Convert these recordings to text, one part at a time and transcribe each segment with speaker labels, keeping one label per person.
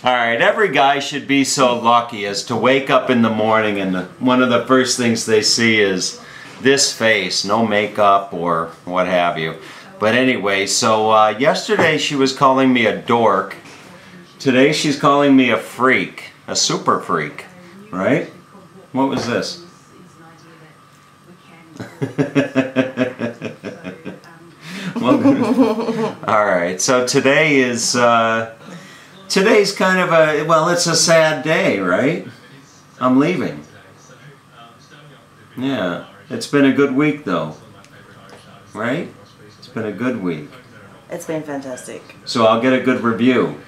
Speaker 1: Alright, every guy should be so lucky as to wake up in the morning and one of the first things they see is this face, no makeup or what have you. But anyway, so yesterday she was calling me a dork. Today she's calling me a freak, a super freak, right? What was this? Alright, so today is, today's kind of a, well, it's a sad day, right? I'm leaving. Yeah, it's been a good week though, right? It's been a good week.
Speaker 2: It's been fantastic.
Speaker 1: So I'll get a good review.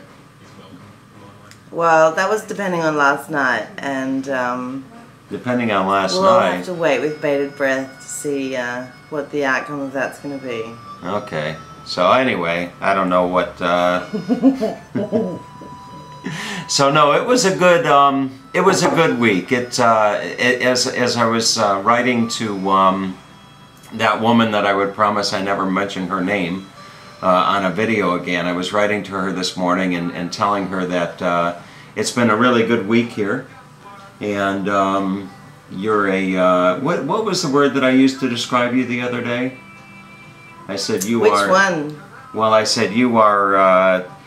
Speaker 2: Well, that was depending on last night, and
Speaker 1: depending on last night.
Speaker 2: We'll have to wait with bated breath to see what the outcome of that's going to be.
Speaker 1: Okay. So anyway, I don't know what. So no, it was a good. It was a good week. As I was writing to that woman that I would promise I never mention her name on a video again. I was writing to her this morning and telling her that it's been a really good week here, and you're a what was the word that I used to describe you the other day? I said you are.
Speaker 2: Which one?
Speaker 1: Well, I said you are.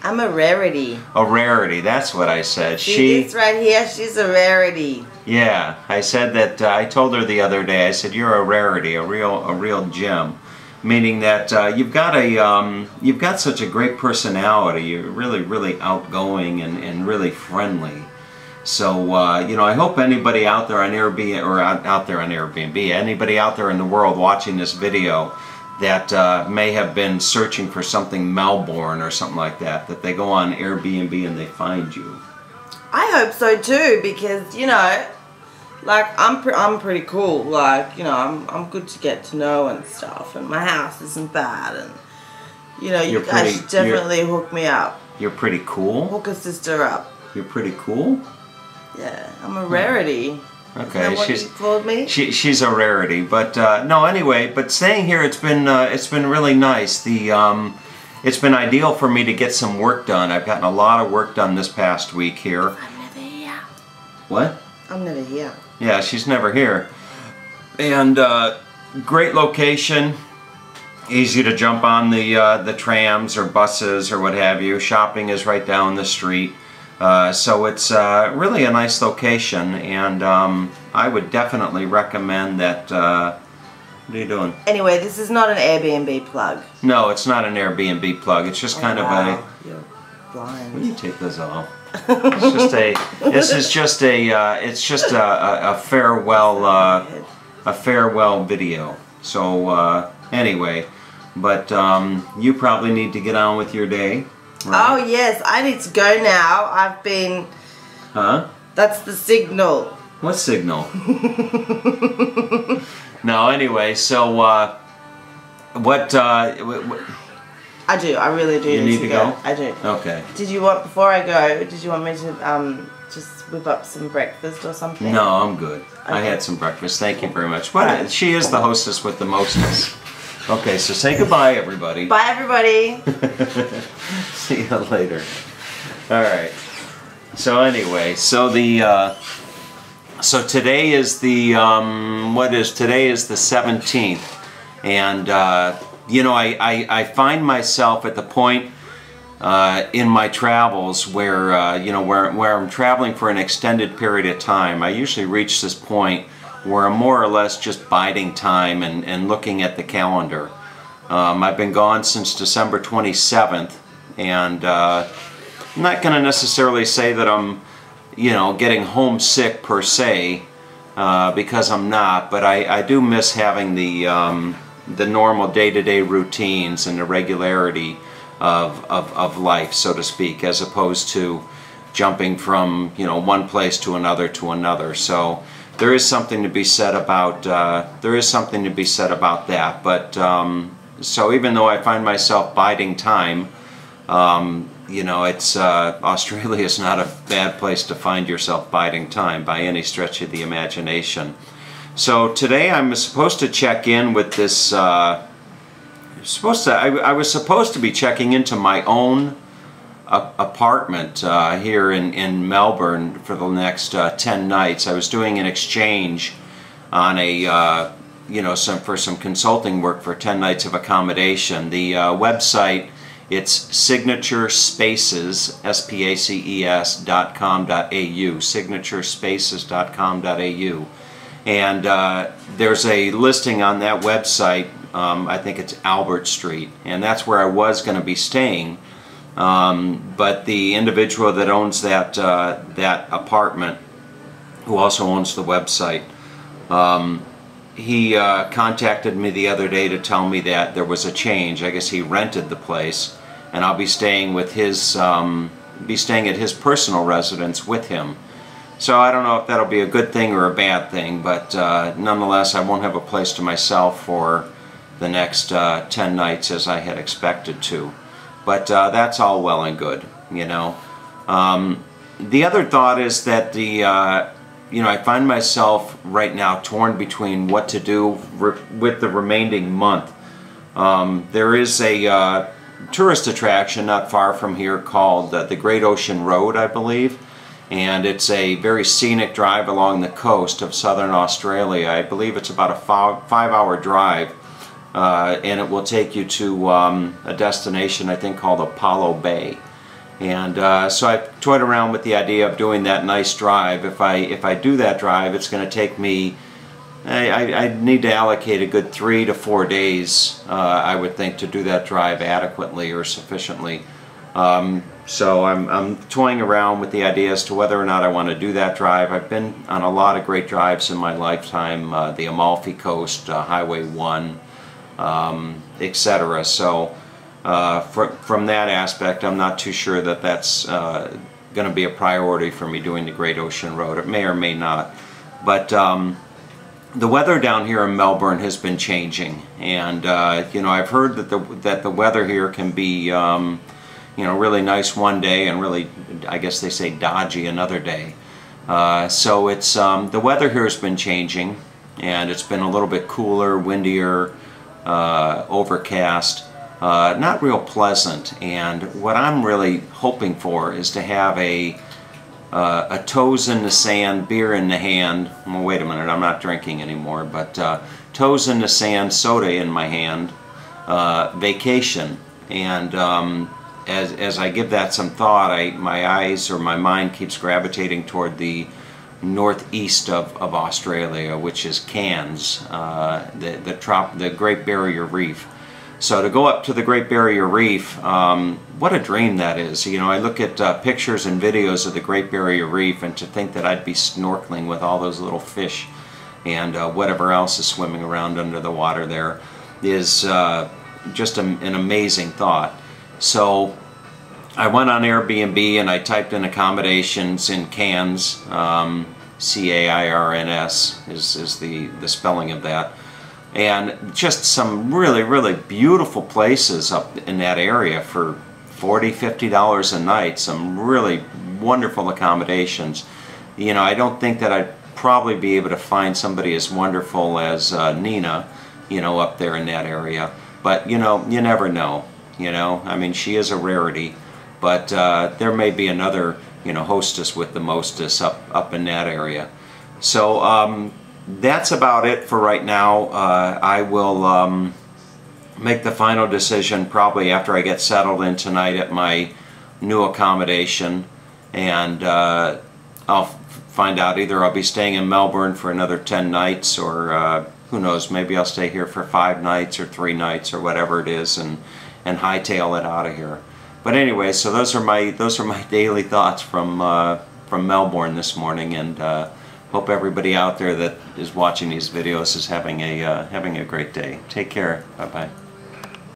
Speaker 2: I'm a rarity.
Speaker 1: A rarity. That's what I said.
Speaker 2: See this right here? She's a rarity.
Speaker 1: Yeah, I said that. I told her the other day. I said you're a rarity, a real gem, meaning that you've got such a great personality. You're really outgoing and really friendly. So you know, I hope anybody out there on Airbnb or out there on Airbnb, anybody out there in the world watching this video that may have been searching for something Melbourne or something like that, that they go on Airbnb and they find you.
Speaker 2: I hope so too, because you know, like I'm pretty cool. Like, you know, I'm good to get to know and stuff, and my house isn't bad, and you know, you guys should definitely hook me up.
Speaker 1: You're pretty cool.
Speaker 2: Hook a sister up.
Speaker 1: You're pretty cool.
Speaker 2: Yeah, I'm a rarity.
Speaker 1: Okay,
Speaker 2: she's
Speaker 1: a rarity, but no. Anyway, but staying here, it's been really nice. It's been ideal for me to get some work done. I've gotten a lot of work done this past week here.
Speaker 2: I'm never here.
Speaker 1: What?
Speaker 2: I'm never here.
Speaker 1: Yeah, she's never here. And great location, easy to jump on the trams or buses or what have you. Shopping is right down the street. So it's really a nice location, and I would definitely recommend that. What are you doing?
Speaker 2: Anyway, this is not an Airbnb plug.
Speaker 1: No, it's not an Airbnb plug. It's just kind of a.
Speaker 2: You're blind.
Speaker 1: Will you take this off? It's just a. This is just a. It's just a farewell. A farewell video. So anyway, but you probably need to get on with your day. Right.
Speaker 2: Oh yes, I need to go now. I've been...
Speaker 1: Huh?
Speaker 2: That's the signal.
Speaker 1: What signal? No, anyway, so what
Speaker 2: I do, I really do.
Speaker 1: You need to go?
Speaker 2: I do.
Speaker 1: Okay.
Speaker 2: Did you want, before I go, did you want me to just whip up some breakfast or something?
Speaker 1: No, I'm good. Okay. I had some breakfast. Thank you very much. But she is the hostess with the mostest. Okay, so say goodbye, everybody.
Speaker 2: Bye, everybody.
Speaker 1: See you later. All right. So anyway, so the so today is the today is the 17th, and you know, I find myself at the point in my travels where you know, where I'm traveling for an extended period of time. I usually reach this point where I'm more or less just biding time and looking at the calendar. I've been gone since December 27th, and I'm not going to necessarily say that I'm, you know, getting homesick per se, because I'm not, but I do miss having the normal day-to-day routines and the regularity of life, so to speak, as opposed to jumping from, you know, one place to another. So there is something to be said about that. But so even though I find myself biding time, you know, it's Australia is not a bad place to find yourself biding time by any stretch of the imagination. So today I'm supposed to check in with this. I was supposed to be checking into my own apartment here in Melbourne for the next 10 nights. I was doing an exchange on a for some consulting work for 10 nights of accommodation. The website, it's signaturespaces, spaces.com.au, signaturespaces.com.au, and there's a listing on that website. I think it's Albert Street, and that's where I was going to be staying. But the individual that owns that apartment, who also owns the website, he contacted me the other day to tell me that there was a change. I guess he rented the place, and I'll be staying with his at his personal residence with him. So I don't know if that'll be a good thing or a bad thing, but nonetheless, I won't have a place to myself for the next 10 nights as I had expected to. But that's all well and good, you know. The other thought is that I find myself right now torn between what to do with the remaining month. There is a tourist attraction not far from here called the Great Ocean Road, I believe, and it's a very scenic drive along the coast of southern Australia. I believe it's about a 5-hour drive, and it will take you to a destination I think called Apollo Bay. And so I toyed around with the idea of doing that nice drive. If I do that drive, it's going to take me, I need to allocate a good 3 to 4 days, I would think, to do that drive adequately or sufficiently. So I'm toying around with the idea as to whether or not I want to do that drive. I've been on a lot of great drives in my lifetime, the Amalfi Coast, Highway 1, etc. So from that aspect, I'm not too sure that that's going to be a priority for me doing the Great Ocean Road. It may or may not. But the weather down here in Melbourne has been changing, and I've heard that the weather here can be really nice one day and really, I guess they say, dodgy another day. So it's the weather here has been changing, and it's been a little bit cooler, windier, overcast. Not real pleasant, and what I'm really hoping for is to have a toes in the sand, beer in the hand. Well, wait a minute, I'm not drinking anymore, but toes in the sand, soda in my hand, vacation. And as I give that some thought, my eyes or my mind keeps gravitating toward the northeast of Australia, which is Cairns, the Great Barrier Reef. So to go up to the Great Barrier Reef, what a dream that is. I look at pictures and videos of the Great Barrier Reef, and to think that I'd be snorkeling with all those little fish and whatever else is swimming around under the water there is just an amazing thought. So I went on Airbnb and I typed in accommodations in Cairns, C-A-I-R-N-S is the spelling of that. And just some really, really beautiful places up in that area for $40, $50 a night. Some really wonderful accommodations. I don't think that I'd probably be able to find somebody as wonderful as Nina, up there in that area. But, you never know. I mean, she is a rarity. But there may be another, hostess with the mostess up in that area. So, that's about it for right now. I will make the final decision probably after I get settled in tonight at my new accommodation, and I'll find out either I'll be staying in Melbourne for another 10 nights, or who knows, maybe I'll stay here for 5 nights or 3 nights or whatever it is, and hightail it out of here. But anyway, so those are my daily thoughts from Melbourne this morning, and hope everybody out there that is watching these videos is having a great day. Take care. Bye-bye.